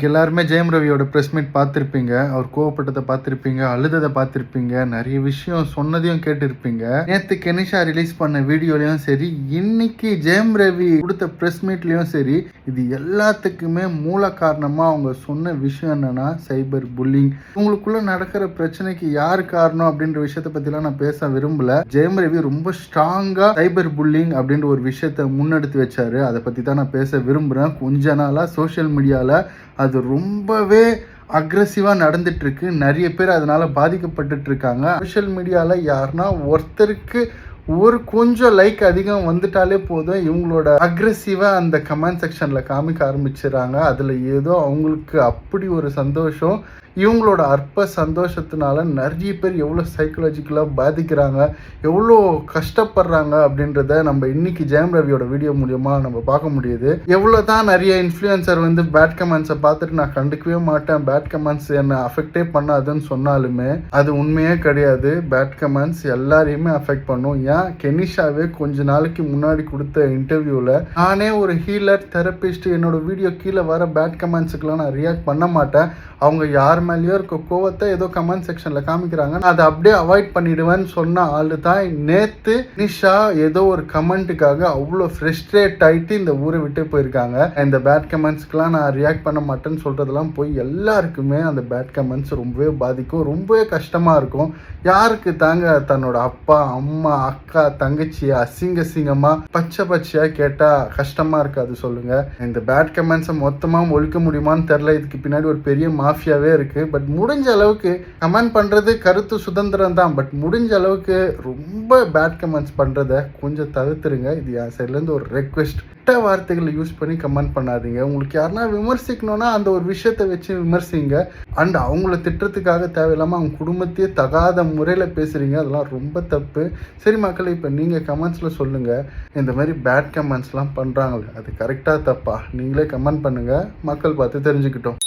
எல்லாருமே ஜெயம் ரவியோட press meet பார்த்துருப்பீங்க. அவர் கோவப்பட்டதை பார்த்துருப்பீங்க, அழுததை பார்த்துருப்பீங்க, நிறைய விஷயம் சொன்னதையும் கேட்டிருப்பீங்க. நேற்று கெனிஷா ரிலீஸ் பண்ண வீடியோலையும் சரி, இன்னைக்கு ஜெயம் ரவி கொடுத்த ப்ரெஸ் மீட்லையும் சரி, இது எல்லாத்துக்குமே மூல காரணமாக அவங்க சொன்ன விஷயம் என்னன்னா சைபர் புல்லிங். உங்களுக்குள்ள நடக்கிற பிரச்சனைக்கு யார் காரணம் அப்படின்ற விஷயத்தை பற்றிலாம் நான் பேச விரும்பல. ஜெயம் ரவி ரொம்ப ஸ்ட்ராங்காக சைபர் புல்லிங் அப்படின்ற ஒரு விஷயத்தை முன்னெடுத்து வச்சாரு. அதை பற்றி தான் நான் பேச விரும்புகிறேன். கொஞ்ச நாளாக சோஷியல் மீடியாவில் அது ரொம்பவே அக்ரெசிவாக நடந்துட்டுருக்கு. நிறைய பேர் அதனால் பாதிக்கப்பட்டுட்டு இருக்காங்க. சோஷியல் மீடியாவில் யாருன்னா ஒருத்தருக்கு கொஞ்சம் லைக் அதிகம் வந்துட்டாலே போதும், இவங்களோட அக்ரெசிவாக அந்த கமெண்ட் செக்ஷனில் காமிக்க ஆரம்பிச்சிடறாங்க. அதில் ஏதோ அவங்களுக்கு அப்படி ஒரு சந்தோஷம். இவங்களோட அற்ப சந்தோஷத்தினால நிறைய பேர் எவ்வளோ சைக்கலாஜிக்கலாக பாதிக்கிறாங்க, எவ்வளோ கஷ்டப்படுறாங்க அப்படின்றத நம்ம இன்னைக்கு ஜெயம் ரவியோட வீடியோ மூலியமா நம்ம பார்க்க முடியுது. எவ்வளோ தான் நிறைய இன்ஃப்ளூயன்சர் பேட் கமெண்ட்ஸை பார்த்துட்டு நான் கண்டுக்கவே மாட்டேன், பேட் கமெண்ட்ஸ் என்னை அஃபெக்டே பண்ணாதுன்னு சொன்னாலுமே அது உண்மையே கிடையாது. பேட் கமெண்ட்ஸ் எல்லாரையுமே அஃபெக்ட் பண்ணும். ஏன் கெனிஷாவே கொஞ்ச நாளைக்கு முன்னாடி கொடுத்த இன்டர்வியூவில், நானே ஒரு ஹீலர் தெரபிஸ்ட், என்னோட வீடியோ கீழே வர பேட் கமெண்ட்ஸுக்கெல்லாம் நான் ரியாக்ட் பண்ண மாட்டேன், அவங்க யார் மேலேயோ இருக்க கோவத்தை ஏதோ கமெண்ட் செக்ஷனில் காமிக்கிறாங்க, அதை அப்படியே அவாய்ட் பண்ணிடுவேன்னு சொன்ன ஆளு தான் நேற்று நிஷா ஏதோ ஒரு கமெண்ட்டுக்காக அவ்வளோ ஃப்ரெஸ்ட்ரேட் ஆகிட்டு இந்த ஊரை விட்டு போயிருக்காங்க. இந்த பேட் கமெண்ட்ஸ்க்கெலாம் நான் ரியாக்ட் பண்ண மாட்டேன்னு சொல்கிறதெல்லாம் போய் எல்லாருக்குமே அந்த பேட் கமெண்ட்ஸ் ரொம்பவே பாதிக்கும், ரொம்பவே கஷ்டமாக இருக்கும். யாருக்கு தாங்க தன்னோட அப்பா அம்மா அக்கா தங்கச்சியை அசிங்கமாக பச்சையாக கேட்டால் கஷ்டமாக இருக்காது சொல்லுங்கள். இந்த பேட் கமெண்ட்ஸை மொத்தமாக ஒழிக்க முடியுமான்னு தெரில. இதுக்கு பின்னாடி ஒரு பெரிய மாஃபியாவே இருக்குது. பட் முடிஞ்ச அளவுக்கு கமெண்ட் பண்ணுறது கருத்து சுதந்திரம் தான். பட் முடிஞ்ச அளவுக்கு ரொம்ப பேட் கமெண்ட்ஸ் பண்ணுறதை கொஞ்சம் தவிர்த்துருங்க. இது என் சைட்லேருந்து ஒரு ரெக்வெஸ்ட். கெட்ட வார்த்தைகளை யூஸ் பண்ணி கமெண்ட் பண்ணாதீங்க. உங்களுக்கு யாருன்னா விமர்சிக்கணும்னா அந்த ஒரு விஷயத்தை வச்சு விமர்சிங்க. அண்ட் அவங்கள திட்டத்துக்காக தேவையில்லாமல் அவங்க குடும்பத்தையே தகாத முறையில் பேசுகிறீங்க, அதெல்லாம் ரொம்ப தப்பு. சரி மக்கள், இப்போ நீங்கள் கமெண்ட்ஸில் சொல்லுங்கள், இந்த மாதிரி பேட் கமெண்ட்ஸ்லாம் பண்ணுறாங்களே அது கரெக்டாக தப்பா? நீங்களே கமெண்ட் பண்ணுங்கள், மக்கள் பார்த்து தெரிஞ்சுக்கிட்டோம்.